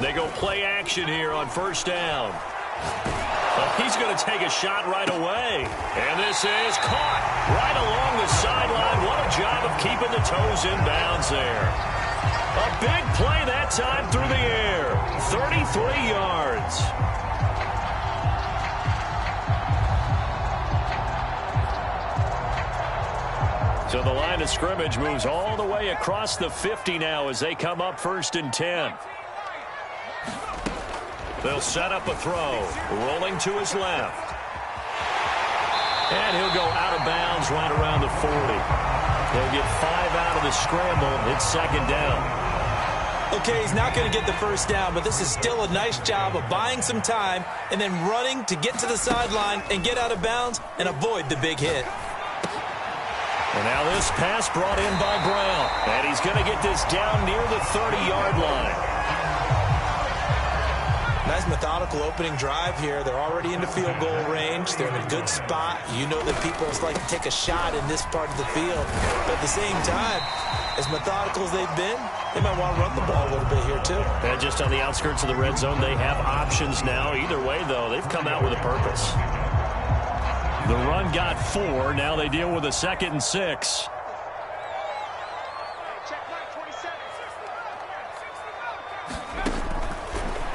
They go play action here on first down. He's going to take a shot right away. And this is caught right along the sideline. What a job of keeping the toes in bounds there. A big play that time through the air. 33 yards. So the line of scrimmage moves all the way across the 50 now as they come up 1st and 10. They'll set up a throw, rolling to his left. And he'll go out of bounds right around the 40. They'll get 5 out of the scramble. It's 2nd down. Okay, he's not going to get the first down, but this is still a nice job of buying some time and then running to get to the sideline and get out of bounds and avoid the big hit. And now this pass brought in by Brown. And he's going to get this down near the 30-yard line. Nice methodical opening drive here. They're already into field goal range. They're in a good spot. You know that people like to take a shot in this part of the field. But at the same time, as methodical as they've been, they might want to run the ball a little bit here too. And just on the outskirts of the red zone, they have options now. Either way, though, they've come out with a purpose. The run got 4. Now they deal with a 2nd and 6.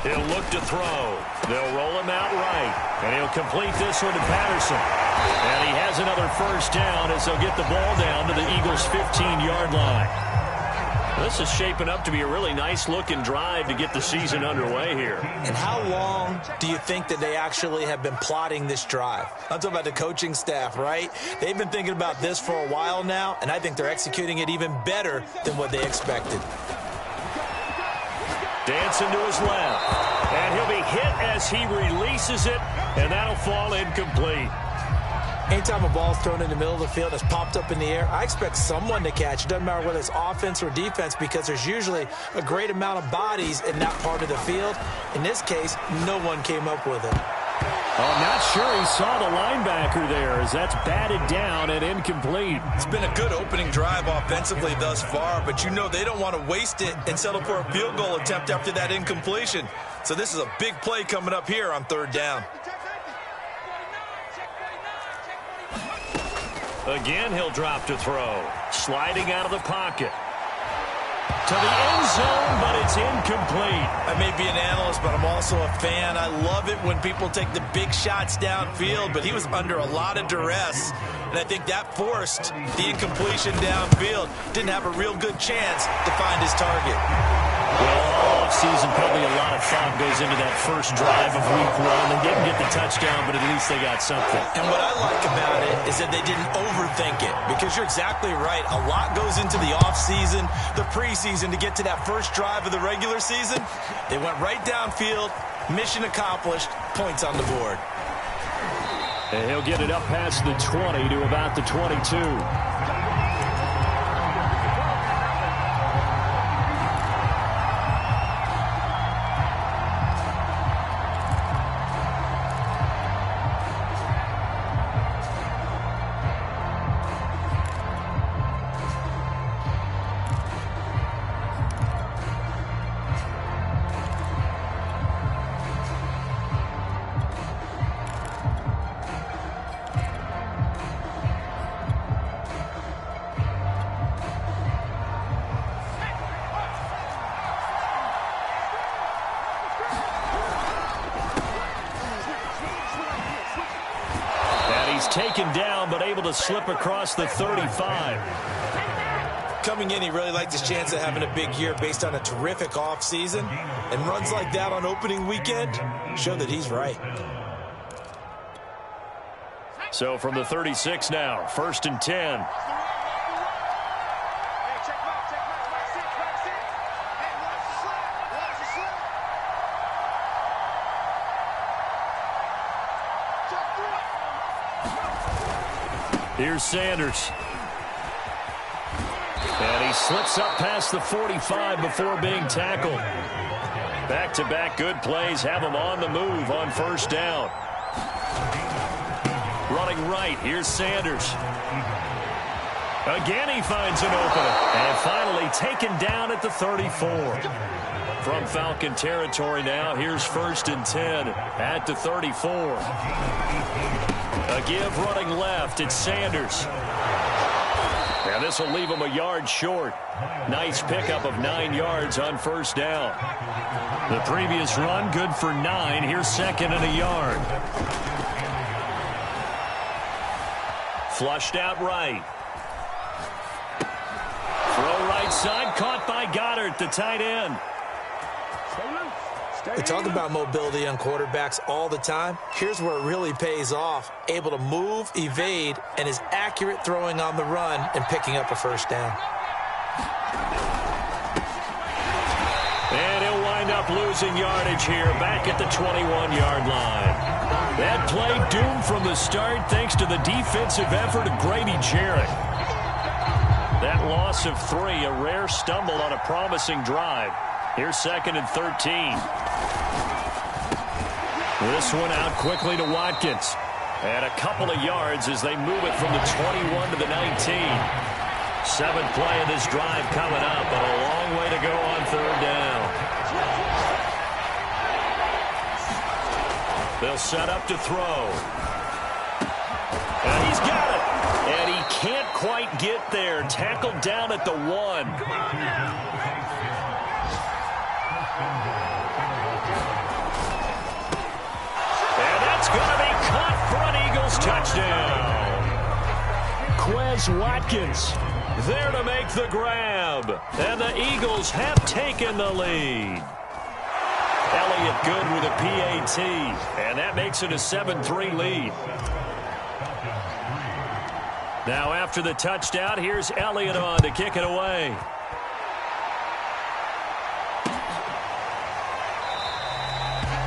He'll look to throw. They'll roll him out right. And he'll complete this one to Patterson. And he has another first down as they'll get the ball down to the Eagles' 15-yard line. This is shaping up to be a really nice-looking drive to get the season underway here. And how long do you think that they actually have been plotting this drive? I'm talking about the coaching staff, right? They've been thinking about this for a while now, and I think they're executing it even better than what they expected. Dancing to his left. And he'll be hit as he releases it, and that'll fall incomplete. Anytime a ball's thrown in the middle of the field, it's popped up in the air, I expect someone to catch. It doesn't matter whether it's offense or defense because there's usually a great amount of bodies in that part of the field. In this case, no one came up with it. I'm not sure he saw the linebacker there as that's batted down and incomplete. It's been a good opening drive offensively thus far, but you know they don't want to waste it and settle for a field goal attempt after that incompletion. So this is a big play coming up here on 3rd down. Again, he'll drop to throw. Sliding out of the pocket. To the end zone, but it's incomplete. I may be an analyst, but I'm also a fan. I love it when people take the big shots downfield, but he was under a lot of duress. And I think that forced the incompletion downfield. Didn't have a real good chance to find his target. Well, all offseason, probably a lot of thought goes into that first drive of week 1. They didn't get the touchdown, but at least they got something. And what I like about it is that they didn't overthink it, because you're exactly right. A lot goes into the offseason, the preseason to get to that first drive of the regular season. They went right downfield, mission accomplished, points on the board. And he'll get it up past the 20 to about the 22. Taken down, but able to slip across the 35. Coming in, he really liked his chance of having a big year based on a terrific offseason. And runs like that on opening weekend show that he's right. So from the 36 now, 1st and 10. Here's Sanders. And he slips up past the 45 before being tackled. Back-to-back good plays have him on the move on 1st down. Running right, here's Sanders. Again, he finds an opening. And finally taken down at the 34. from Falcon territory now. Here's 1st and 10 at the 34. A give running left. It's Sanders. And this will leave him a yard short. Nice pickup of 9 yards on 1st down. The previous run, good for 9. Here's 2nd and a yard. Flushed out right. Throw right side, caught by Goddard, the tight end. We talk about mobility on quarterbacks all the time. Here's where it really pays off. Able to move, evade, and is accurate throwing on the run and picking up a 1st down. And he'll wind up losing yardage here back at the 21-yard line. That play doomed from the start thanks to the defensive effort of Grady Jarrett. That loss of 3, a rare stumble on a promising drive. Here's 2nd and 13. This one out quickly to Watkins. And a couple of yards as they move it from the 21 to the 19. 7th play of this drive coming up, but a long way to go on 3rd down. They'll set up to throw. And he's got it. And he can't quite get there. Tackled down at the 1. And that's going to be caught for an Eagles touchdown. Quez Watkins there to make the grab. And the Eagles have taken the lead. Elliott good with a PAT. And that makes it a 7-3 lead. Now after the touchdown, here's Elliott on to kick it away.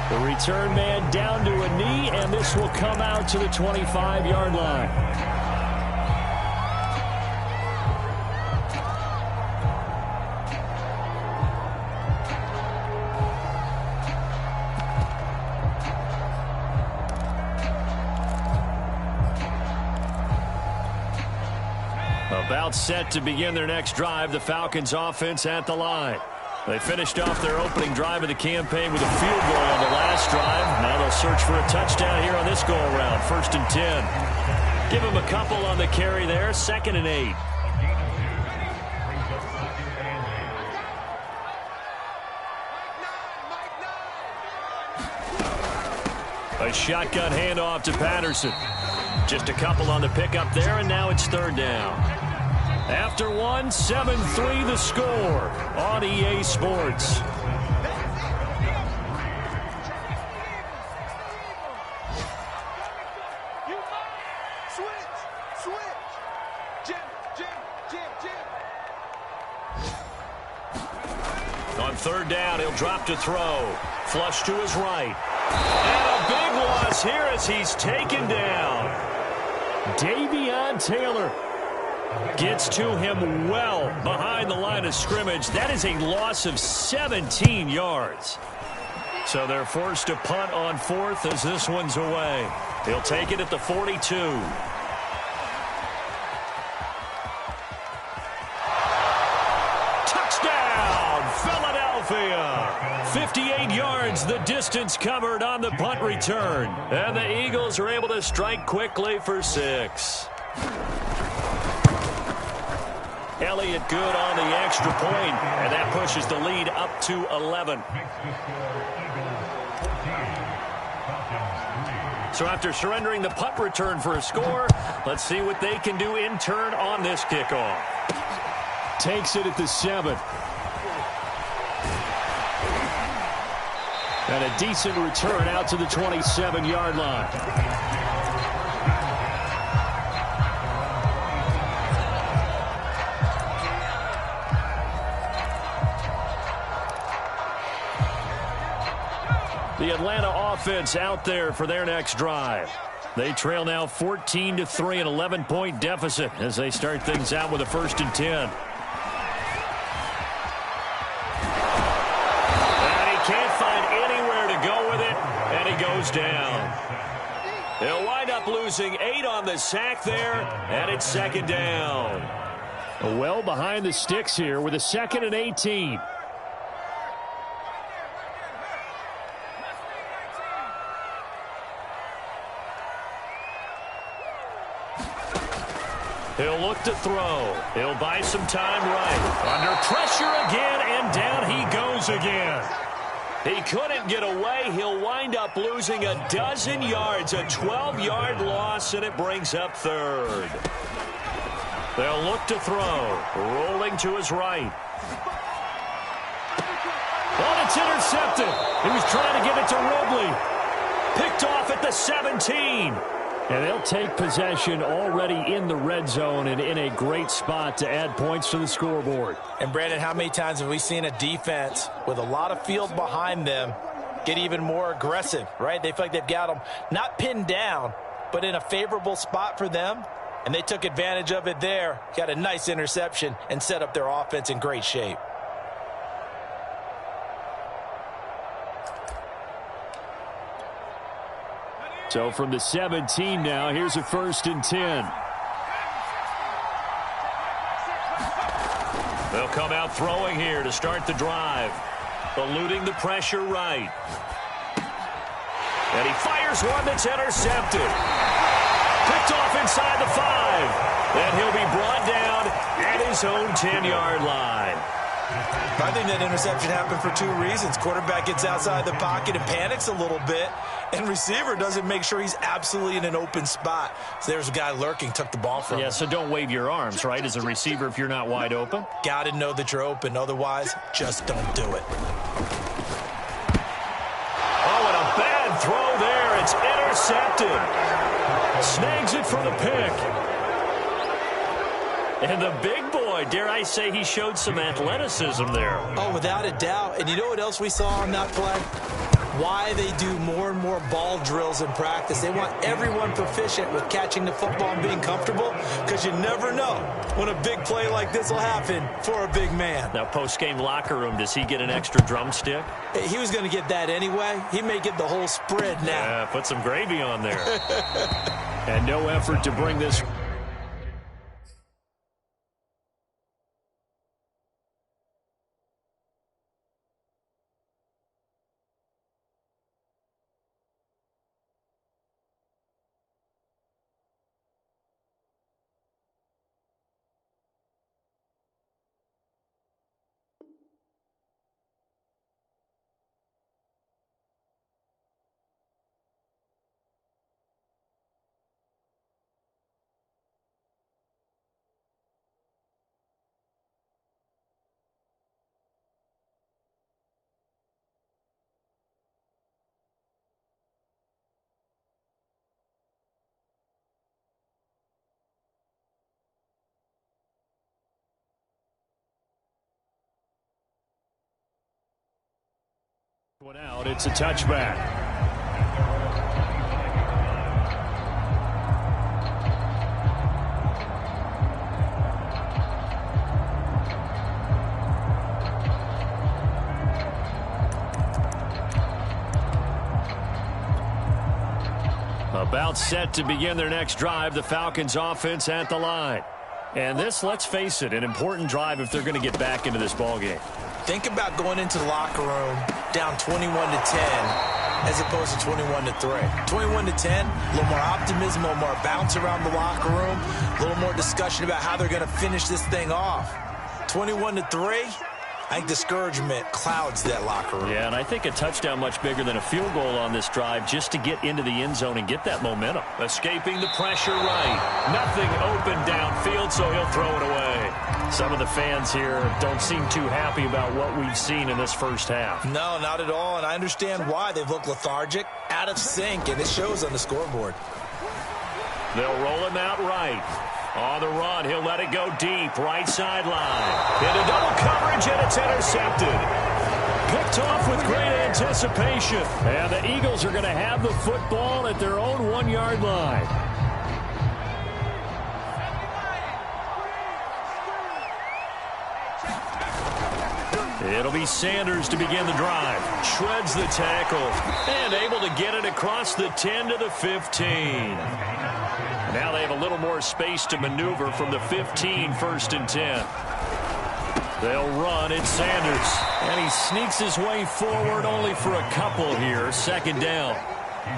The return man down to a knee, and this will come out to the 25-yard line. About set to begin their next drive, the Falcons offense at the line. They finished off their opening drive of the campaign with a field goal on the last drive. Now they'll search for a touchdown here on this go-around. 1st and 10. Give them a couple on the carry there. 2nd and 8. A shotgun handoff to Patterson. Just a couple on the pickup there, and now it's 3rd down. After 1, 7-3 the score on EA Sports. On 3rd down, he'll drop to throw. Flush to his right. And a big loss here as he's taken down. Davion Taylor gets to him well behind the line of scrimmage. That is a loss of 17 yards. So they're forced to punt on 4th as this one's away. He'll take it at the 42. Touchdown, Philadelphia. 58 yards, the distance covered on the punt return. And the Eagles are able to strike quickly for 6. Elliott good on the extra point, and that pushes the lead up to 11. So after surrendering the punt return for a score, let's see what they can do in turn on this kickoff. Takes it at the 7. And a decent return out to the 27-yard line. The Atlanta offense out there for their next drive. They trail now 14-3, an 11-point deficit as they start things out with a 1st and 10. And he can't find anywhere to go with it, and he goes down. He'll wind up losing 8 on the sack there, and it's 2nd down. Well behind the sticks here with a 2nd and 18. He'll look to throw. He'll buy some time right. Under pressure again, and down he goes again. He couldn't get away. He'll wind up losing a dozen yards, a 12-yard loss, and it brings up third. They'll look to throw. Rolling to his right. Oh, it's intercepted. He was trying to get it to Ridley. Picked off at the 17. And they'll take possession already in the red zone and in a great spot to add points to the scoreboard. And, Brandon, how many times have we seen a defense with a lot of field behind them get even more aggressive, right? They feel like they've got them not pinned down, but in a favorable spot for them. And they took advantage of it there, got a nice interception, and set up their offense in great shape. So from the 17 now, here's a 1st and 10. They'll come out throwing here to start the drive. Eluding the pressure right. And he fires one that's intercepted. Picked off inside the 5. And he'll be brought down at his own 10-yard line. I think that interception happened for 2 reasons. Quarterback gets outside the pocket and panics a little bit, and receiver doesn't make sure he's absolutely in an open spot. So there's a guy lurking, took the ball from him. Yeah, so don't wave your arms, right, as a receiver if you're not wide open. Got to know that you're open. Otherwise, just don't do it. Oh, and a bad throw there. It's intercepted. Snags it for the pick. And the big boy, dare I say, he showed some athleticism there. Oh, without a doubt. And you know what else we saw on that play? Why they do more and more ball drills in practice. They want everyone proficient with catching the football and being comfortable, because you never know when a big play like this will happen for a big man. Now, post-game locker room, does he get an extra drumstick? He was going to get that anyway. He may get the whole spread now. Yeah, put some gravy on there. And no effort to bring this. One out, it's a touchback. About set to begin their next drive, the Falcons offense at the line. And this, let's face it, an important drive if they're going to get back into this ballgame. Think about going into the locker room down 21-10 as opposed to 21-3. 21-10, a little more optimism, a little more bounce around the locker room, a little more discussion about how they're going to finish this thing off. 21-3, I think discouragement clouds that locker room. Yeah, and I think a touchdown much bigger than a field goal on this drive just to get into the end zone and get that momentum. Escaping the pressure right. Nothing open downfield, so he'll throw it away. Some of the fans here don't seem too happy about what we've seen in this first half. No, not at all, and I understand why. They've looked lethargic, out of sync, and it shows on the scoreboard. They'll roll him out right. On the run, he'll let it go deep, right sideline. Into double coverage, and it's intercepted. Picked off with great anticipation. And the Eagles are going to have the football at their own 1-yard line. It'll be Sanders to begin the drive. Shreds the tackle and able to get it across the 10 to the 15. Now they have a little more space to maneuver from the 15, 1st and 10. They'll run. It's Sanders. And he sneaks his way forward only for a couple here. 2nd down.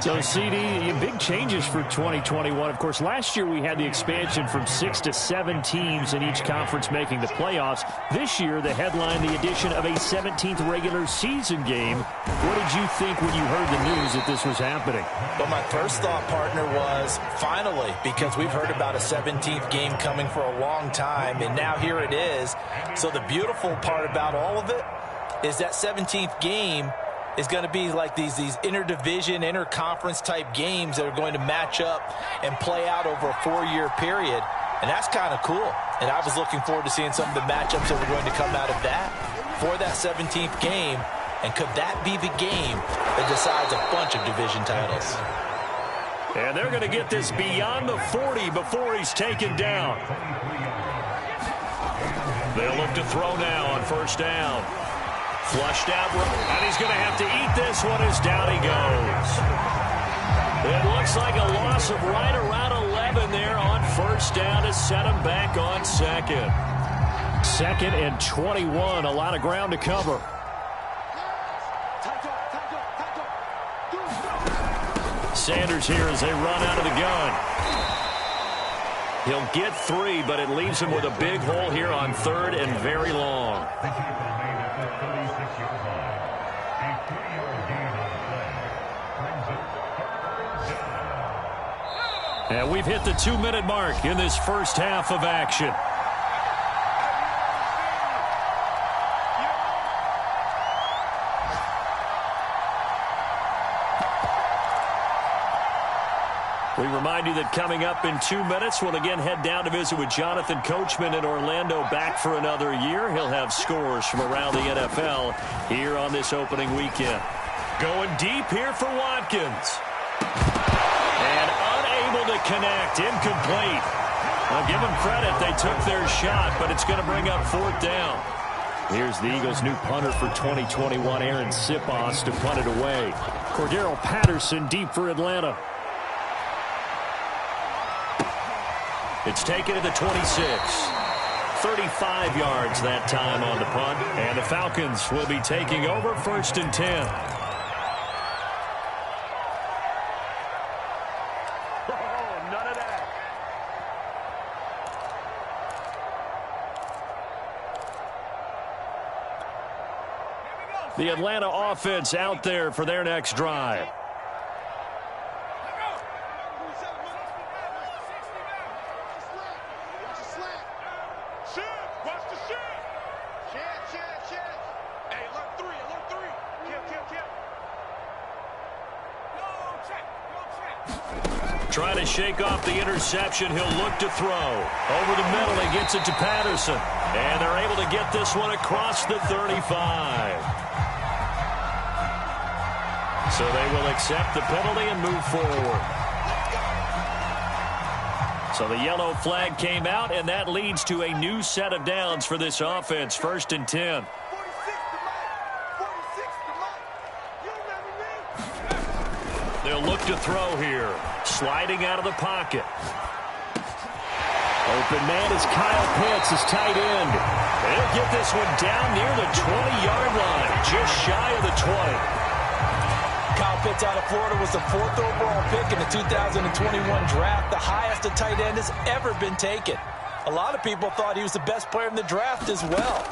So, CD, big changes for 2021. Of course, last year we had the expansion from 6 to 7 teams in each conference making the playoffs. This year, the headline, the addition of a 17th regular season game. What did you think when you heard the news that this was happening? Well, my first thought, partner, was finally, because we've heard about a 17th game coming for a long time, and now here it is. So the beautiful part about all of it is that 17th game is going to be like these interdivision, interconference type games that are going to match up and play out over a 4-year period. And that's kind of cool. And I was looking forward to seeing some of the matchups that were going to come out of that for that 17th game. And could that be the game that decides a bunch of division titles? And they're going to get this beyond the 40 before he's taken down. They'll look to throw now on first down. Flushed out, and he's going to have to eat this one as down he goes. It looks like a loss of right around 11 there on first down to set him back on second. 2nd and 21, a lot of ground to cover. Sanders here as they run out of the gun. He'll get 3, but it leaves him with a big hole here on 3rd and very long. And we've hit the 2-minute mark in this first half of action. We remind you that coming up in 2 minutes, we'll again head down to visit with Jonathan Coachman in Orlando, back for another year. He'll have scores from around the NFL here on this opening weekend. Going deep here for Watkins. And unable to connect, incomplete. I'll give them credit, they took their shot, but it's going to bring up 4th down. Here's the Eagles' new punter for 2021, Aaron Sipos, to punt it away. Cordero Patterson deep for Atlanta. It's taken to the 26. 35 yards that time on the punt. And the Falcons will be taking over 1st and 10. Oh, none of that. The Atlanta offense out there for their next drive. Trying to shake off the interception. He'll look to throw. Over the middle, he gets it to Patterson. And they're able to get this one across the 35. So they will accept the penalty and move forward. So the yellow flag came out, and that leads to a new set of downs for this offense. 1st and 10. They'll look to throw here. Sliding out of the pocket. Open man is Kyle Pitts, his tight end. They'll get this one down near the 20-yard line, just shy of the 20. Kyle Pitts out of Florida was the 4th overall pick in the 2021 draft, the highest a tight end has ever been taken. A lot of people thought he was the best player in the draft as well.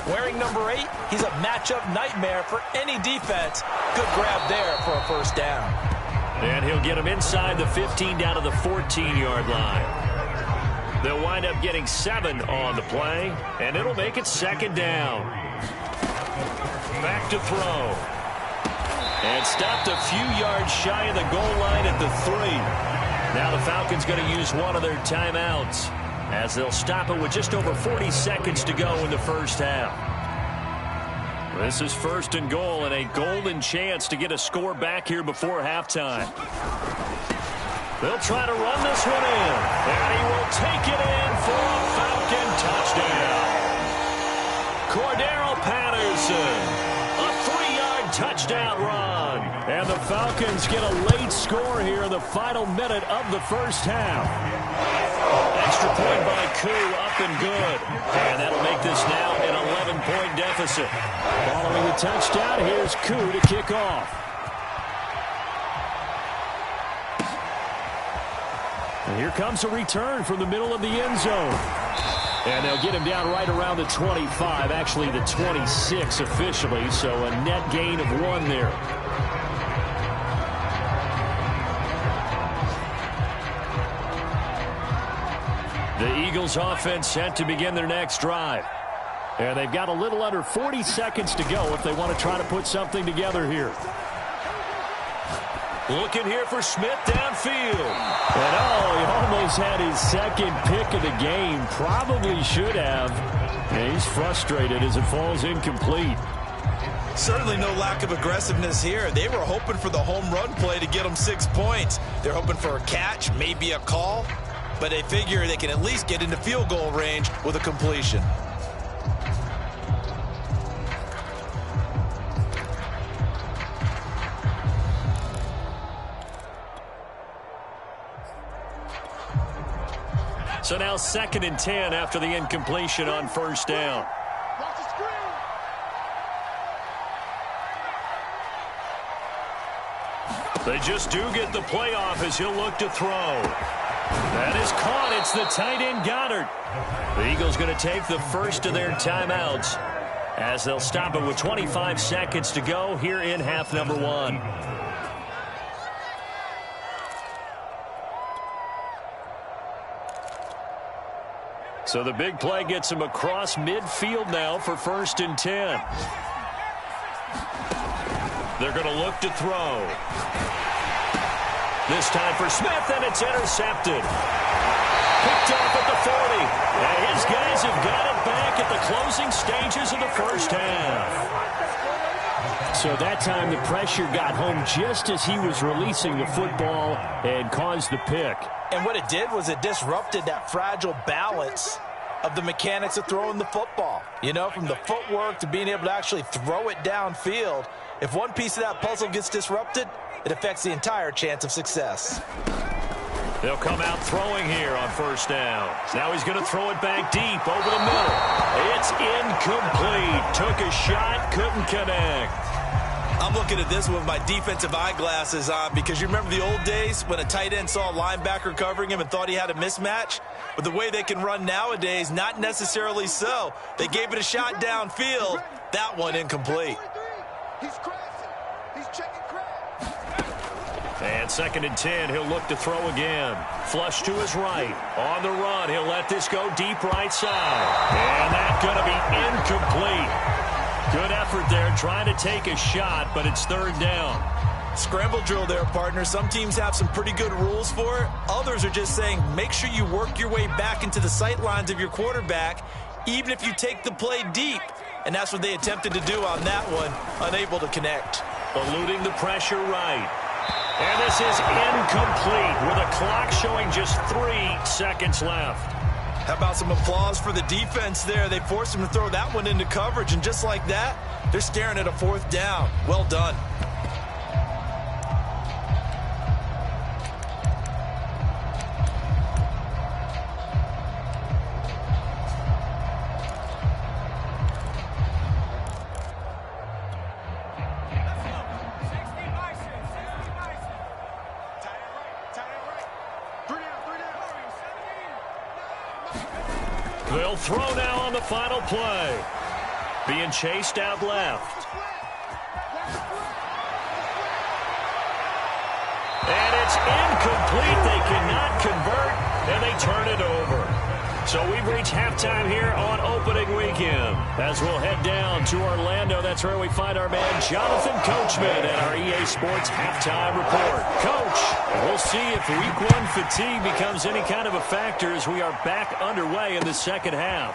Wearing number 8, he's a matchup nightmare for any defense. Good grab there for a first down. And he'll get him inside the 15 down to the 14-yard line. They'll wind up getting 7 on the play, and it'll make it 2nd down. Back to throw. And stopped a few yards shy of the goal line at the 3. Now the Falcons going to use one of their timeouts as they'll stop it with just over 40 seconds to go in the first half. This is 1st and goal and a golden chance to get a score back here before halftime. They'll try to run this one in, and he will take it in for a Falcon touchdown. Cordero Patterson, a 3-yard touchdown run. And the Falcons get a late score here in the final minute of the first half. Extra point by Koo, up and good. And that'll make this now an 11-point deficit. Following the touchdown, here's Koo to kick off. Here comes a return from the middle of the end zone. And they'll get him down right around the 25, actually the 26 officially, so a net gain of 1 there. The Eagles offense set to begin their next drive. And they've got a little under 40 seconds to go if they want to try to put something together here. Looking here for Smith downfield. And he almost had his second pick of the game. Probably should have. And he's frustrated as it falls incomplete. Certainly no lack of aggressiveness here. They were hoping for the home run play to get them 6 points. They're hoping for a catch, maybe a call. But they figure they can at least get into field goal range with a completion. So now 2nd and 10 after the incompletion on first down. They just do get the playoff as he'll look to throw. That is caught. It's the tight end Goddard. The Eagles going to take the first of their timeouts as they'll stop it with 25 seconds to go here in half number 1. So the big play gets him across midfield now for 1st and 10. They're going to look to throw. This time for Smith, and it's intercepted. Picked off at the 40. And his guys have got it back at the closing stages of the first half. So that time the pressure got home just as he was releasing the football and caused the pick. And what it did was it disrupted that fragile balance of the mechanics of throwing the football. You know, from the footwork to being able to actually throw it downfield. If one piece of that puzzle gets disrupted, it affects the entire chance of success. They'll come out throwing here on first down. Now he's going to throw it back deep over the middle. It's incomplete. Took a shot, couldn't connect. I'm looking at this with my defensive eyeglasses on because you remember the old days when a tight end saw a linebacker covering him and thought he had a mismatch? But the way they can run nowadays, not necessarily so. They gave it a shot downfield. That one incomplete. He's crashing. He's checking crash. And 2nd and 10, he'll look to throw again. Flush to his right. On the run, he'll let this go deep right side. And that's going to be incomplete. Good effort there, trying to take a shot, but it's 3rd down. Scramble drill there, partner. Some teams have some pretty good rules for it. Others are just saying make sure you work your way back into the sight lines of your quarterback, even if you take the play deep. And that's what they attempted to do on that one, unable to connect. Eluding the pressure right. And this is incomplete with a clock showing just 3 seconds left. How about some applause for the defense there? They forced him to throw that one into coverage, and just like that, they're staring at a 4th down. Well done. They'll throw now on the final play. Being chased out left. And it's incomplete. They cannot convert, and they turn it over. So we've reached halftime here on opening weekend. As we'll head down to Orlando, that's where we find our man Jonathan Coachman at our EA Sports Halftime Report. Coach, we'll see if Week 1 fatigue becomes any kind of a factor as we are back underway in the second half.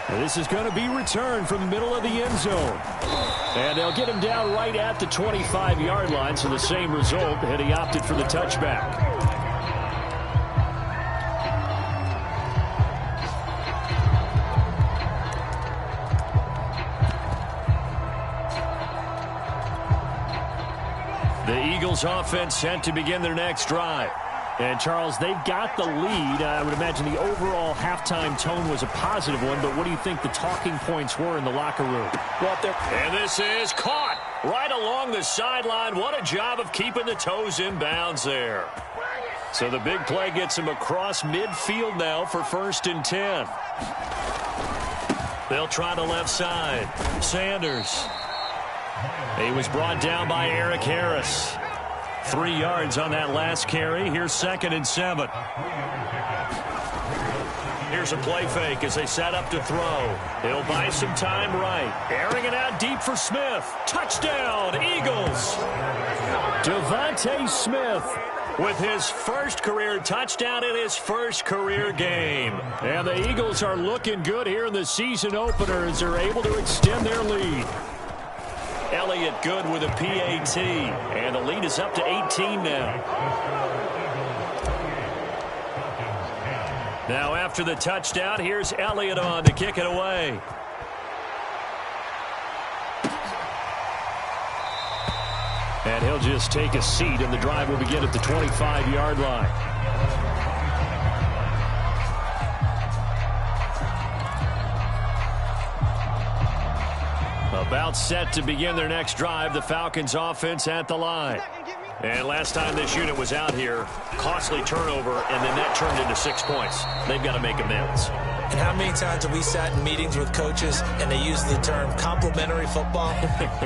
And this is going to be returned from the middle of the end zone. And they'll get him down right at the 25-yard line, so the same result, and he opted for the touchback. The Eagles offense set to begin their next drive. And, Charles, they've got the lead. I would imagine the overall halftime tone was a positive one, but what do you think the talking points were in the locker room? Well, and this is caught right along the sideline. What a job of keeping the toes in bounds there. So the big play gets him across midfield now for 1st and 10. They'll try the left side. Sanders. He was brought down by Eric Harris. 3 yards on that last carry. Here's 2nd and 7. Here's a play fake as they set up to throw. He'll buy some time right. Airing it out deep for Smith. Touchdown, Eagles. Devontae Smith with his first career touchdown in his first career game. And the Eagles are looking good here in the season opener as they're able to extend their lead. Elliott good with a PAT. And the lead is up to 18 now. Now after the touchdown, here's Elliott on to kick it away. And he'll just take a seat, and the drive will begin at the 25-yard line. About set to begin their next drive, the Falcons offense at the line. And last time this unit was out here, costly turnover, and then that turned into 6 points. They've got to make amends. And how many times have we sat in meetings with coaches and they use the term complementary football?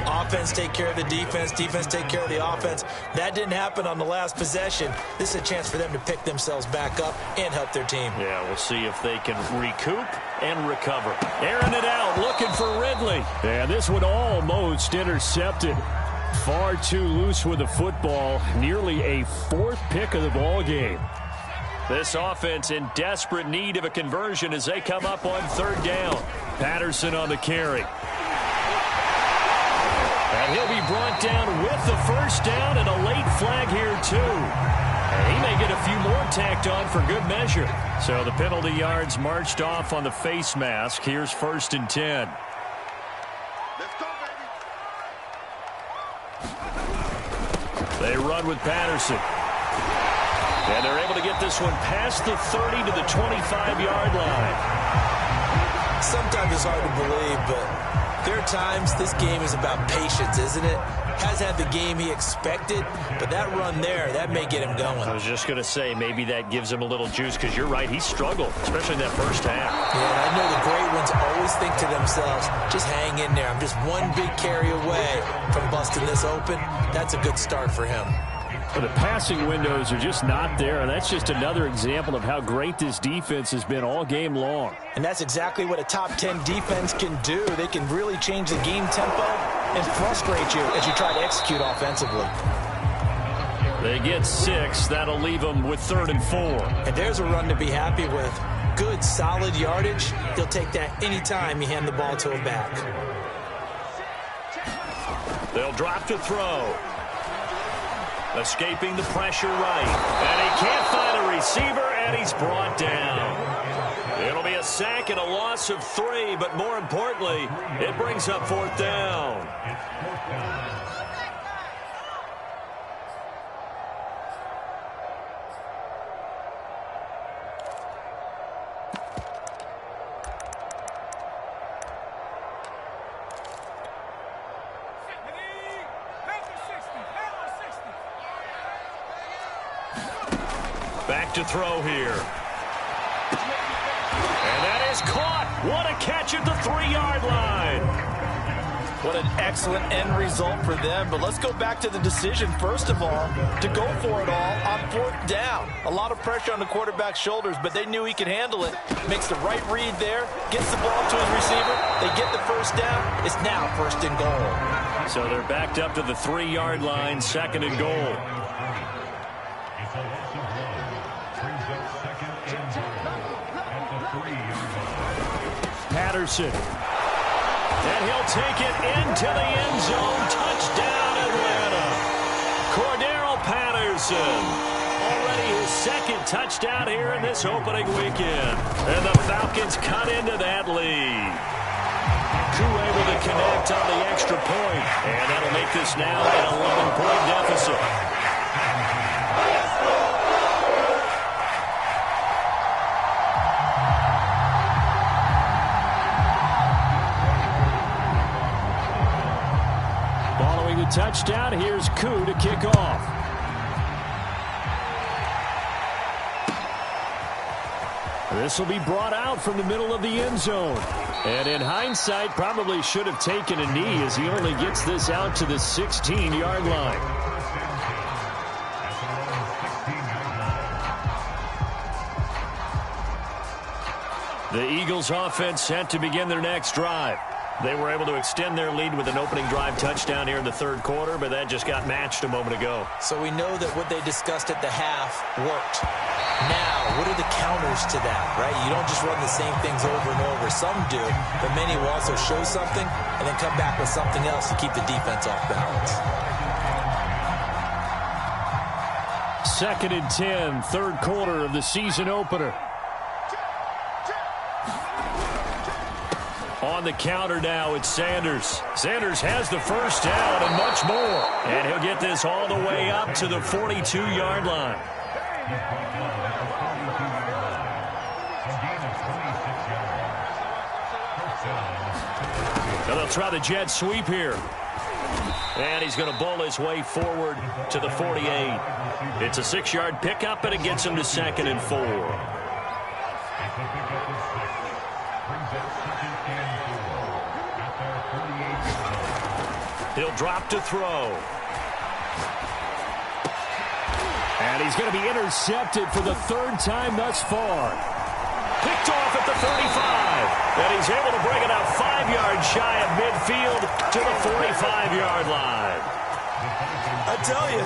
Offense take care of the defense, defense take care of the offense. That didn't happen on the last possession. This is a chance for them to pick themselves back up and help their team. Yeah, we'll see if they can recoup and recover. Airing it out, looking for Ridley. And this one almost intercepted. Far too loose with the football. Nearly a 4th pick of the ball game. This offense in desperate need of a conversion as they come up on 3rd down. Patterson on the carry. And he'll be brought down with the 1st down and a late flag here too. And he may get a few more tacked on for good measure. So the penalty yards marched off on the face mask. Here's 1st and 10. They run with Patterson. And they're able to get this one past the 30 to the 25-yard line. Sometimes it's hard to believe, but there are times this game is about patience, isn't it? Has had the game he expected, but that run there, that may get him going. I was just going to say, maybe that gives him a little juice, because you're right, he struggled, especially in that first half. Yeah, and I know the great ones always think to themselves, just hang in there. I'm just one big carry away from busting this open. That's a good start for him. But the passing windows are just not there, and that's just another example of how great this defense has been all game long. And that's exactly what a top 10 defense can do. They can really change the game tempo and frustrate you as you try to execute offensively. They get 6. That'll leave them with 3rd and 4. And there's a run to be happy with. Good, solid yardage. He'll take that anytime you hand the ball to him back. They'll drop to throw. Escaping the pressure right. And he can't find a receiver, and he's brought down. It'll be a sack and a loss of 3, but more importantly, it brings up 4th down. Back to throw here. And that is caught. What a catch at the 3-yard line. What an excellent end result for them. But let's go back to the decision, first of all, to go for it all on 4th down. A lot of pressure on the quarterback's shoulders, but they knew he could handle it. Makes the right read there, gets the ball to his receiver. They get the 1st down. It's now 1st and goal. So they're backed up to the 3-yard line, 2nd and goal. Patterson. And he'll take it into the end zone. Touchdown, Atlanta. Cordero Patterson. Already his 2nd touchdown here in this opening weekend. And the Falcons cut into that lead. Koo able to connect on the extra point. And that'll make this now an 11-point deficit. Touchdown. Here's Koo to kick off. This will be brought out from the middle of the end zone. And in hindsight, probably should have taken a knee as he only gets this out to the 16-yard line. The Eagles offense set to begin their next drive. They were able to extend their lead with an opening drive touchdown here in the third quarter, but that just got matched a moment ago. So we know that what they discussed at the half worked. Now, what are the counters to that, right? You don't just run the same things over and over. Some do, but many will also show something and then come back with something else to keep the defense off balance. 2nd and 10, third quarter of the season opener. On the counter now, it's Sanders. Sanders has the first down and much more. And he'll get this all the way up to the 42-yard line. Now they'll try the jet sweep here. And he's going to bowl his way forward to the 48. It's a 6-yard pickup, and it gets him to 2nd and 4. He'll drop to throw. And he's going to be intercepted for the 3rd time thus far. Picked off at the 35. And he's able to bring it out 5 yards shy of midfield to the 45-yard line. I tell you,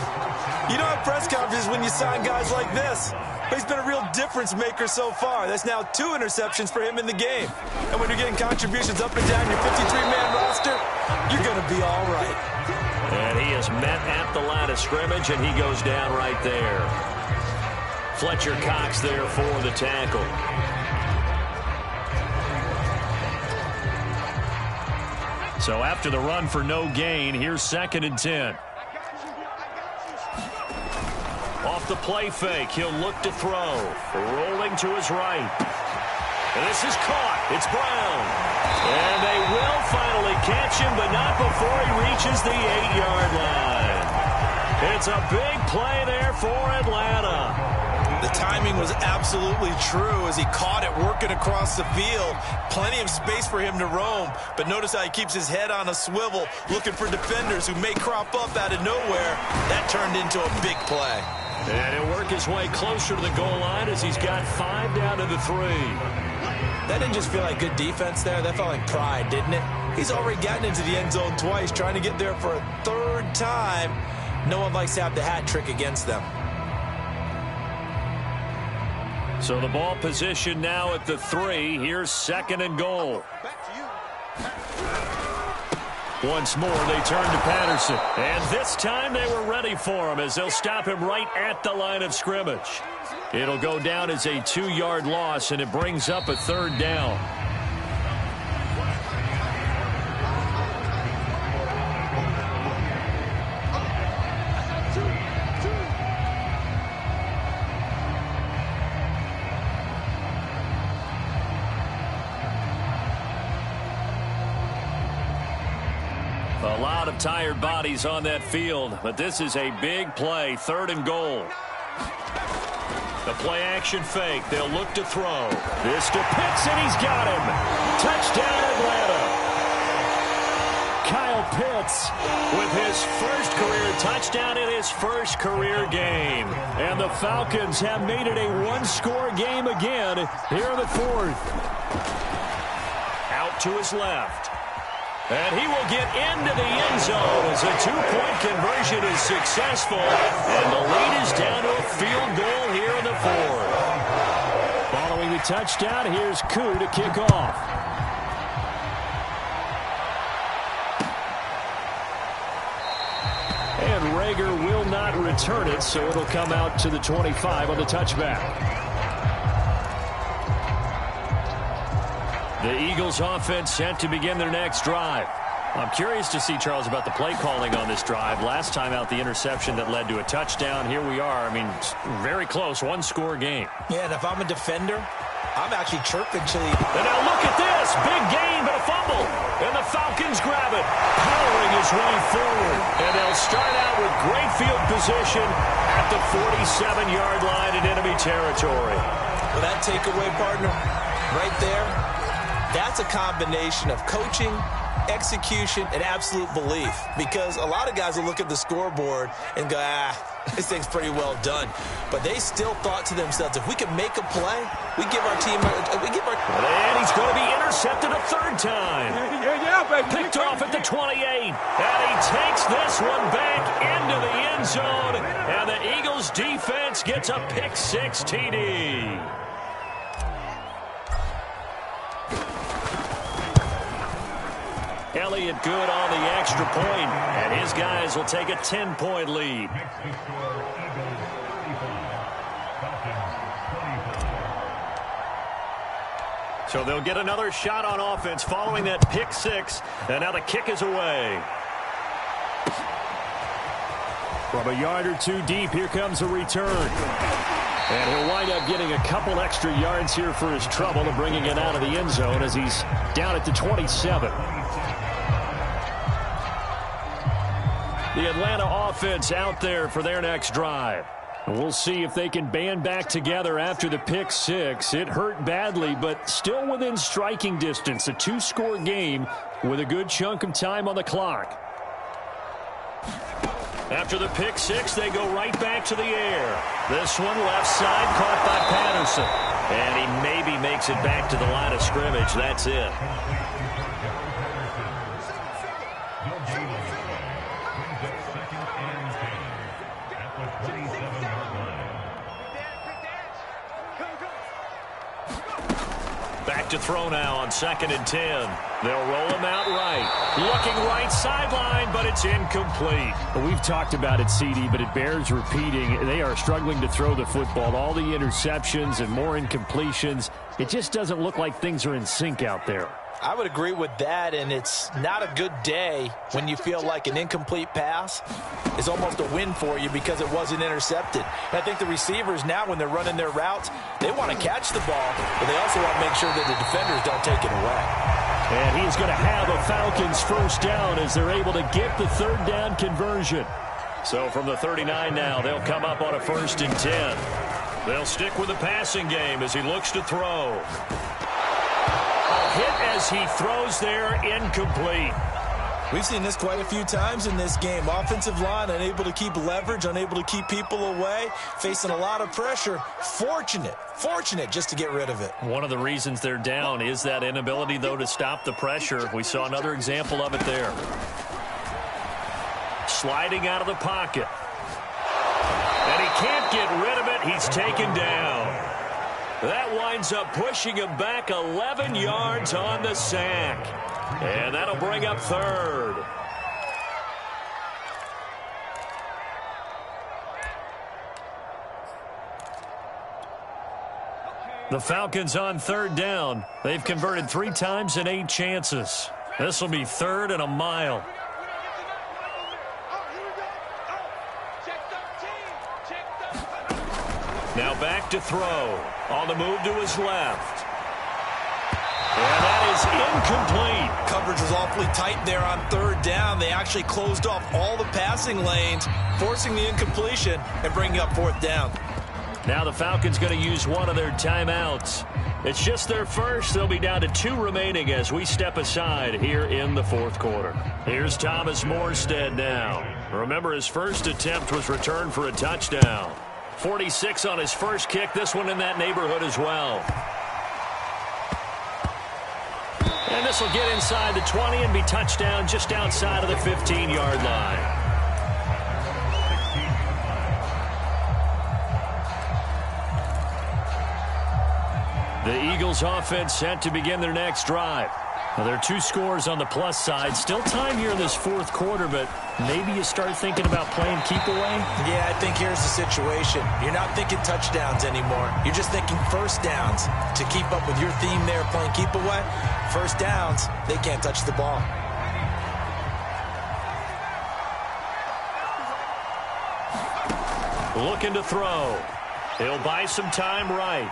you don't have press conferences when you sign guys like this. But he's been a real difference maker so far. That's now 2 interceptions for him in the game. And when you're getting contributions up and down your 53-man roster, you're going to be all right. And he is met at the line of scrimmage, and he goes down right there. Fletcher Cox there for the tackle. So after the run for no gain, here's 2nd and 10. Off the play fake, he'll look to throw. Rolling to his right. And this is caught. It's Brown. And they will finally catch him, but not before he reaches the 8-yard line. It's a big play there for Atlanta. The timing was absolutely true as he caught it working across the field. Plenty of space for him to roam, but notice how he keeps his head on a swivel, looking for defenders who may crop up out of nowhere. That turned into a big play. And he'll work his way closer to the goal line as he's got 5 down to the 3. That didn't just feel like good defense there. That felt like pride, didn't it? He's already gotten into the end zone twice, trying to get there for a 3rd time. No one likes to have the hat trick against them. So the ball position now at the 3. Here's 2nd and goal. Once more, they turn to Patterson. And this time they were ready for him as they'll stop him right at the line of scrimmage. It'll go down as a 2-yard loss, and it brings up a 3rd down. A lot of tired bodies on that field, but this is a big play, 3rd and goal. The play action fake. They'll look to throw. This to Pitts, and he's got him. Touchdown, Atlanta. Kyle Pitts with his first career touchdown in his first career game. And the Falcons have made it a 1-score game again here in the 4th. Out to his left. And he will get into the end zone as a 2-point conversion is successful. And the lead is down to a field goal here in the 4th. Following the touchdown, here's Koo to kick off. And Rager will not return it, so it'll come out to the 25 on the touchback. The Eagles offense set to begin their next drive. I'm curious to see, Charles, about the play calling on this drive. Last time out, the interception that led to a touchdown. Here we are. I mean, very close, 1-score game. Yeah, and if I'm a defender, I'm actually chirping Chili. And now look at this. Big gain, but a fumble. And the Falcons grab it, powering his way forward. And they'll start out with great field position at the 47-yard line in enemy territory. Well, that takeaway, partner, right there, that's a combination of coaching, execution, and absolute belief. Because a lot of guys will look at the scoreboard and go, this thing's pretty well done. But they still thought to themselves, if we can make a play, we give our team, And he's going to be intercepted a third time. Yeah, baby. Picked off at the 28. And he takes this one back into the end zone. And the Eagles defense gets a pick-6 TD. Elliott good on the extra point, and his guys will take a 10-point lead. So they'll get another shot on offense following that pick-6, and now the kick is away. From a yard or two deep, here comes a return. And he'll wind up getting a couple extra yards here for his trouble and bringing it out of the end zone as he's down at the 27. The Atlanta offense out there for their next drive. We'll see if they can band back together after the pick-6. It hurt badly, but still within striking distance. A two-score game with a good chunk of time on the clock. After the pick-6, they go right back to the air. This one left side caught by Patterson. And he maybe makes it back to the line of scrimmage. That's it. Back to throw now on 2nd and 10. They'll roll him out right. Looking right sideline, but it's incomplete. Well, we've talked about it, CD, but it bears repeating. They are struggling to throw the football. All the interceptions and more incompletions. It just doesn't look like things are in sync out there. I would agree with that, and it's not a good day when you feel like an incomplete pass is almost a win for you because it wasn't intercepted. And I think the receivers now, when they're running their routes, they want to catch the ball, but they also want to make sure that the defenders don't take it away. And he's going to have a Falcons first down as they're able to get the third down conversion. So from the 39 now, they'll come up on a 1st and 10. They'll stick with the passing game as he looks to throw. Hit as he throws there, incomplete. We've seen this quite a few times in this game. Offensive line unable to keep leverage, unable to keep people away, facing a lot of pressure. Fortunate just to get rid of it. One of the reasons they're down is that inability, though, to stop the pressure. We saw another example of it there. Sliding out of the pocket. And he can't get rid of it. He's taken down. That winds up pushing him back 11 yards on the sack. And that'll bring up 3rd. The Falcons on 3rd down. They've converted 3 times in 8 chances. This will be 3rd and a mile. Now back to throw. On the move to his left. And that is incomplete. Coverage was awfully tight there on 3rd down. They actually closed off all the passing lanes, forcing the incompletion and bringing up 4th down. Now the Falcons going to use one of their timeouts. It's just their first. They'll be down to 2 remaining as we step aside here in the 4th quarter. Here's Thomas Morstead now. Remember, his first attempt was returned for a touchdown. 46 on his first kick. This one in that neighborhood as well. And this will get inside the 20 and be touchdown just outside of the 15-yard line. The Eagles offense set to begin their next drive. Now, there are 2 scores on the plus side. Still time here in this 4th quarter, but maybe you start thinking about playing keep away? Yeah, I think here's the situation. You're not thinking touchdowns anymore. You're just thinking first downs. To keep up with your theme there, playing keep away, first downs, they can't touch the ball. Looking to throw. He'll buy some time right.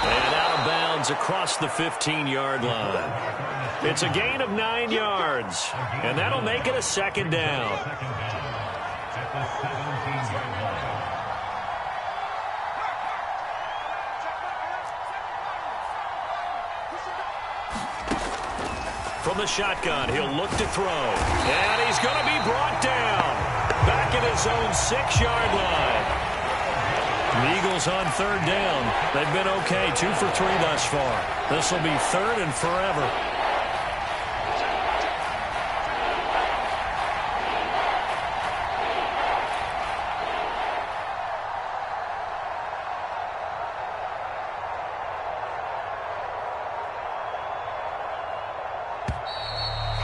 And out of bounds across the 15-yard line. It's a gain of 9 yards, and that'll make it a 2nd down. the shotgun. He'll look to throw. And he's going to be brought down. Back at his own 6-yard line. The Eagles on third down. They've been okay, 2 for 3 thus far. This will be third and forever.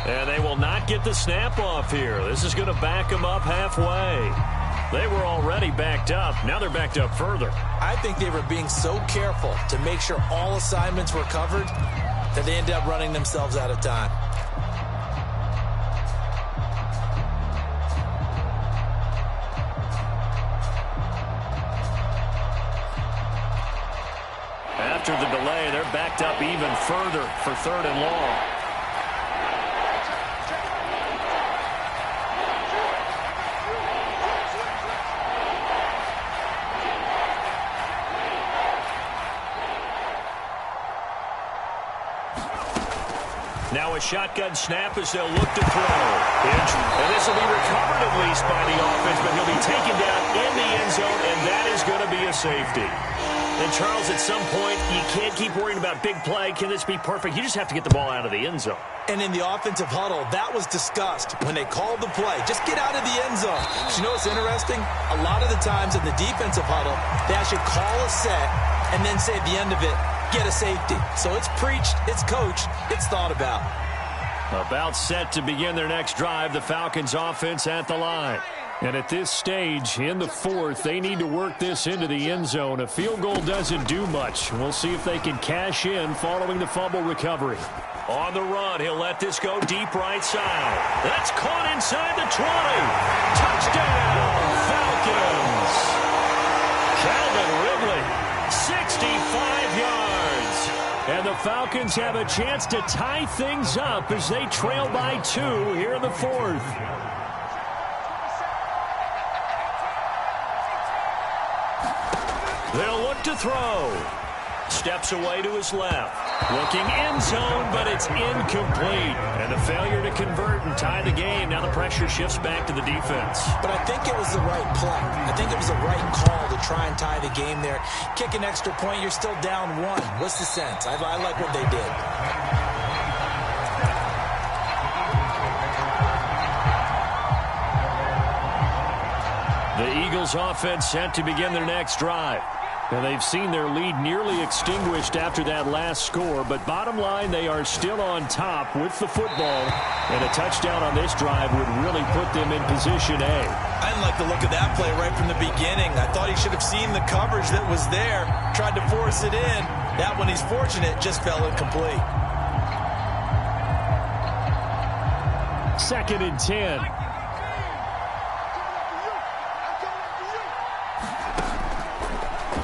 And they will not get the snap off here. This is going to back them up halfway. They were already backed up. Now they're backed up further. I think they were being so careful to make sure all assignments were covered that they ended up running themselves out of time. After the delay, they're backed up even further for third and long. Now a shotgun snap as they'll look to throw. And this will be recovered at least by the offense, but he'll be taken down in the end zone, and that is going to be a safety. And, Charles, at some point, you can't keep worrying about big play. Can this be perfect? You just have to get the ball out of the end zone. And in the offensive huddle, that was discussed when they called the play. Just get out of the end zone. But you know what's interesting? A lot of the times in the defensive huddle, they actually call a set and then say at the end of it, get a safety. So it's preached, it's coached, it's thought about. About set to begin their next drive, the Falcons offense at the line. And at this stage, in the fourth, they need to work this into the end zone. A field goal doesn't do much. We'll see if they can cash in following the fumble recovery. On the run, he'll let this go deep right side. That's caught inside the 20. Touchdown, Falcons. Calvin Ridley, 65 yards. And the Falcons have a chance to tie things up as they trail by 2 here in the fourth. They'll look to throw. Steps away to his left. Looking end zone, but it's incomplete. And the failure to convert and tie the game. Now the pressure shifts back to the defense. But I think it was the right play. I think it was the right call to try and tie the game there. Kick an extra point, you're still down 1. What's the sense? I like what they did. The Eagles offense set to begin their next drive. And they've seen their lead nearly extinguished after that last score. But bottom line, they are still on top with the football. And a touchdown on this drive would really put them in position A. I didn't like the look of that play right from the beginning. I thought he should have seen the coverage that was there. Tried to force it in. That one, he's fortunate, just fell incomplete. 2nd and 10.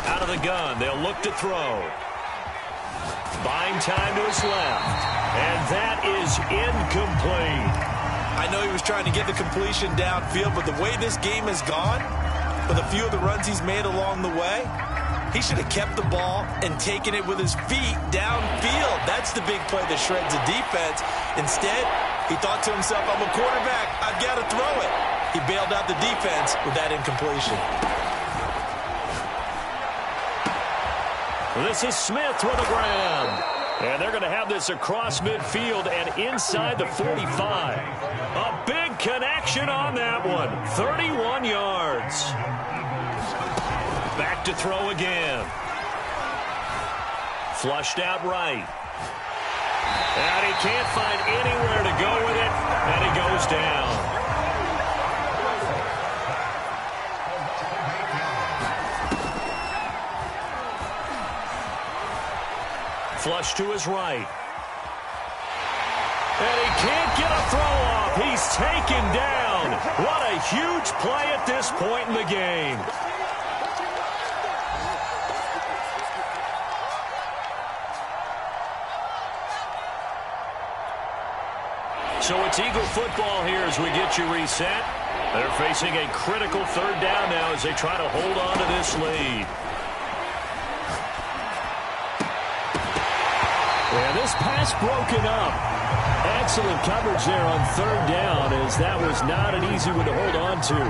Out of the gun, they'll look to throw. Buying time to his left. And that is incomplete. I know he was trying to get the completion downfield, but the way this game has gone, with a few of the runs he's made along the way, he should have kept the ball and taken it with his feet downfield. That's the big play that shreds the defense. Instead, he thought to himself, I'm a quarterback, I've got to throw it. He bailed out the defense with that incompletion. This is Smith with a grab. And they're going to have this across midfield and inside the 45. A big connection on that one. 31 yards. Back to throw again. Flushed out right. And he can't find anywhere to go with it. And he goes down. Flush to his right. And he can't get a throw off. He's taken down. What a huge play at this point in the game. So it's Eagle football here as we get you reset. They're facing a critical third down now as they try to hold on to this lead. And this pass broken up. Excellent coverage there on third down, as that was not an easy one to hold on to.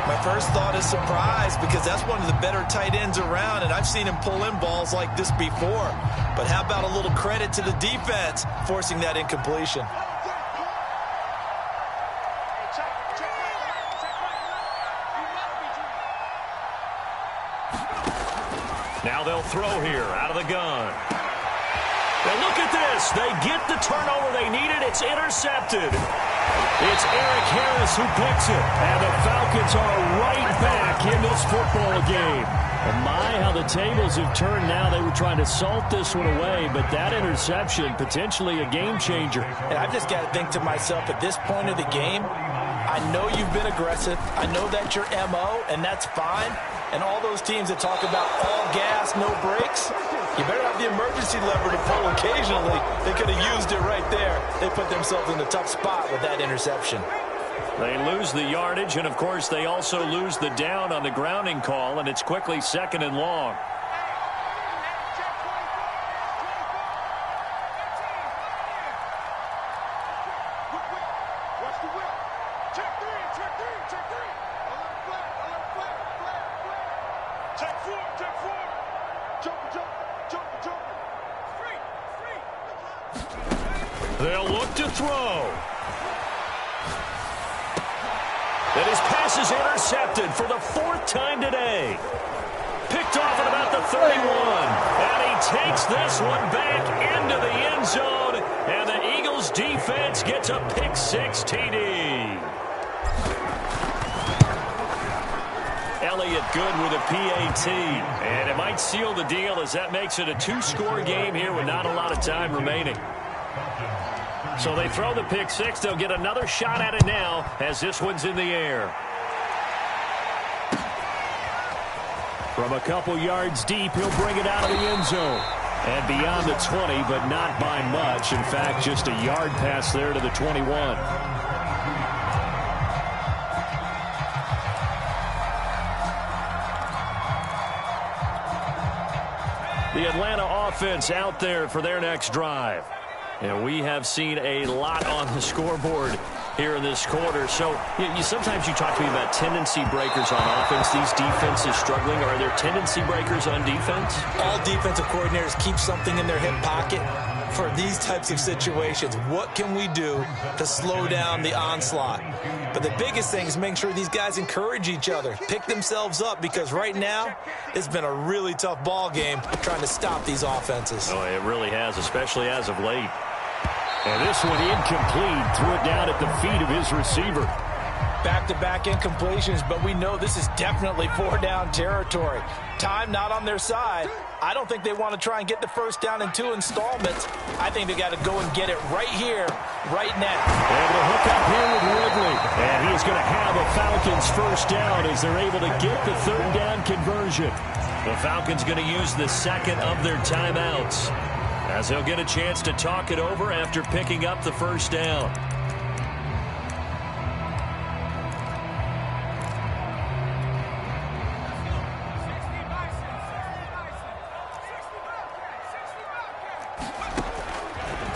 My first thought is surprise, because that's one of the better tight ends around, and I've seen him pull in balls like this before. But how about a little credit to the defense forcing that incompletion? Now they'll throw here out of the gun. And look at this. They get the turnover they needed. It's intercepted. It's Eric Harris who picks it. And the Falcons are right back in this football game. And my, how the tables have turned now. They were trying to salt this one away, but that interception, potentially a game changer. And I've just got to think to myself, at this point of the game, I know you've been aggressive. I know that's your MO, and that's fine. And all those teams that talk about all gas, no brakes, you better have the emergency lever to pull occasionally. They could have used it right there. They put themselves in a tough spot with that interception. They lose the yardage, and, of course, they also lose the down on the grounding call, and it's quickly 2nd and long. They'll look to throw. And his pass is intercepted for the 4th time today. Picked off at about the 31. And he takes this one back into the end zone. And the Eagles defense gets a pick-6 TD. Elliott good with a PAT. And it might seal the deal, as that makes it a 2-score game here with not a lot of time remaining. So they throw the pick-6. They'll get another shot at it now, as this one's in the air. From a couple yards deep, he'll bring it out of the end zone. And beyond the 20, but not by much. In fact, just a yard pass there to the 21. The Atlanta offense out there for their next drive. And we have seen a lot on the scoreboard here in this quarter. So sometimes you talk to me about tendency breakers on offense. These defenses struggling. Are there tendency breakers on defense? All defensive coordinators keep something in their hip pocket for these types of situations. What can we do to slow down the onslaught? But the biggest thing is making sure these guys encourage each other, pick themselves up, because right now it's been a really tough ball game trying to stop these offenses. Oh, it really has, especially as of late. And this one incomplete. Threw it down at the feet of his receiver. Back-to-back incompletions, but we know this is definitely 4-down territory. Time not on their side. I don't think they want to try and get the first down in 2 installments. I think they got to go and get it right here, right now. Able to hook up here with Ridley. And he is going to have a Falcons first down as they're able to get the 3rd down conversion. The Falcons going to use the 2nd of their timeouts, as they'll get a chance to talk it over after picking up the first down.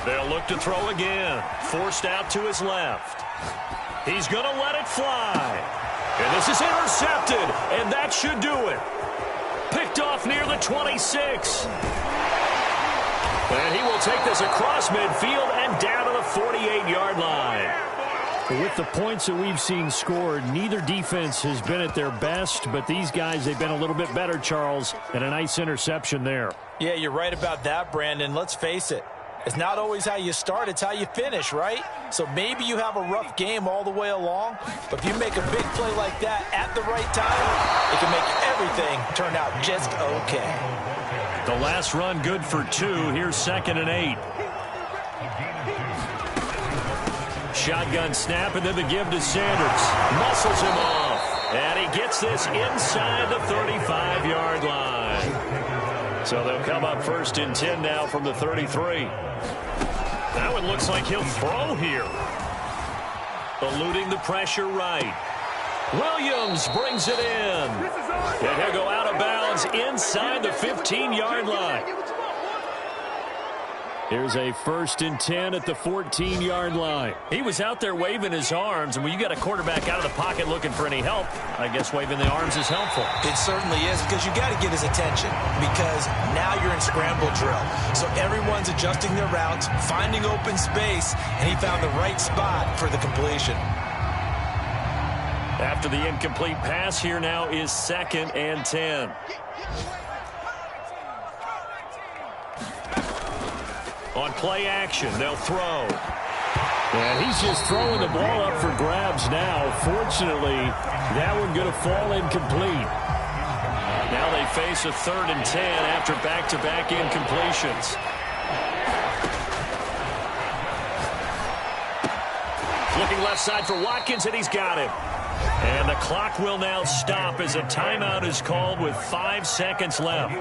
They'll look to throw again. Forced out to his left. He's going to let it fly. And this is intercepted, and that should do it. Picked off near the 26. And he will take this across midfield and down to the 48-yard line. With the points that we've seen scored, neither defense has been at their best, but these guys, they've been a little bit better, Charles, and a nice interception there. Yeah, you're right about that, Brandon. Let's face it. It's not always how you start, it's how you finish, right? So maybe you have a rough game all the way along, but if you make a big play like that at the right time, it can make everything turn out just okay. The last run good for 2. Here's 2nd and 8. Shotgun snap, and then the give to Sanders. Muscles him off. And he gets this inside the 35-yard line. So they'll come up 1st and 10 now from the 33. That one looks like he'll throw here. Eluding the pressure right. Williams brings it in. And he'll go out of bounds inside the 15-yard line. Here's a 1st and 10 at the 14-yard line. He was out there waving his arms, and when you got a quarterback out of the pocket looking for any help, I guess waving the arms is helpful. It certainly is, because you got to get his attention, because now you're in scramble drill. So everyone's adjusting their routes, finding open space, and he found the right spot for the completion. After the incomplete pass, here now is 2nd and 10. On play action, they'll throw. And he's just throwing the ball up for grabs now. Fortunately, that one going to fall incomplete. Now they face a 3rd and 10 after back-to-back incompletions. Looking left side for Watkins, and he's got him. And the clock will now stop as a timeout is called with 5 seconds left.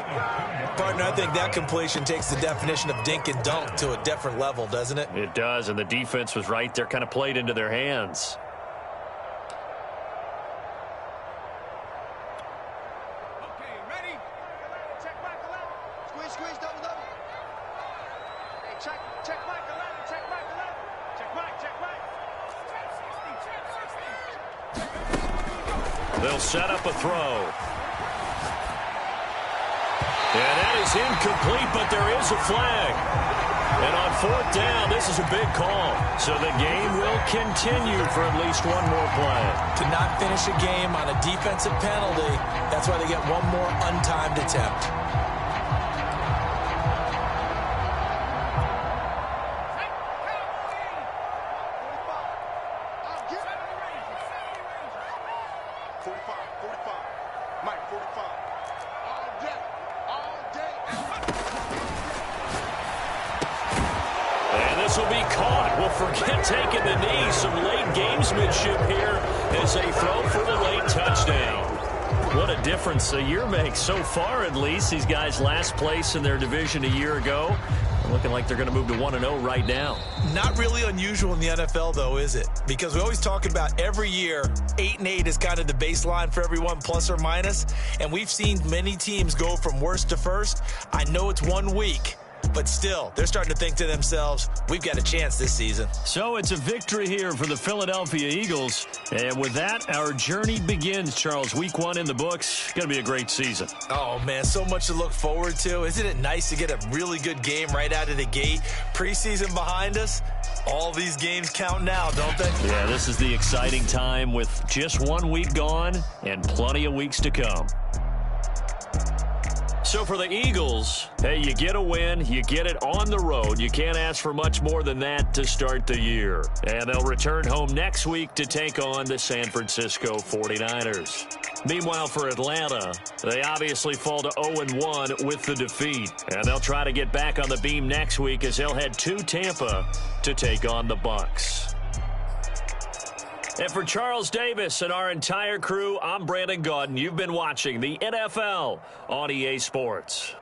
Partner, I think that completion takes the definition of dink and dunk to a different level, doesn't it? It does, and the defense was right there, kind of played into their hands. Okay, ready? Check Mike 11. Squeeze, squeeze, double, double. Hey, check Mike 11, check Mike 11. Check Mike, check Mike. They'll set up a throw. And that is incomplete, but there is a flag. And on 4th down, this is a big call. So the game will continue for at least one more play. To not finish a game on a defensive penalty, that's why they get one more untimed attempt. This will be caught. Well, forget taking the knee. Some late gamesmanship here as they throw for the late touchdown. What a difference a year makes so far, at least. These guys last place in their division a year ago. Looking like they're going to move to 1-0 right now. Not really unusual in the NFL, though, is it? Because we always talk about every year, 8-8 is kind of the baseline for everyone, plus or minus. And we've seen many teams go from worst to first. I know it's 1 week. But still, they're starting to think to themselves, we've got a chance this season. So it's a victory here for the Philadelphia Eagles. And with that, our journey begins, Charles. Week 1 in the books. Going to be a great season. Oh, man, so much to look forward to. Isn't it nice to get a really good game right out of the gate? Preseason behind us. All these games count now, don't they? Yeah, this is the exciting time with just 1 week gone and plenty of weeks to come. So for the Eagles, hey, you get a win, you get it on the road. You can't ask for much more than that to start the year. And they'll return home next week to take on the San Francisco 49ers. Meanwhile, for Atlanta, they obviously fall to 0-1 with the defeat. And they'll try to get back on the beam next week as they'll head to Tampa to take on the Bucs. And for Charles Davis and our entire crew, I'm Brandon Gaudin. You've been watching the NFL on EA Sports.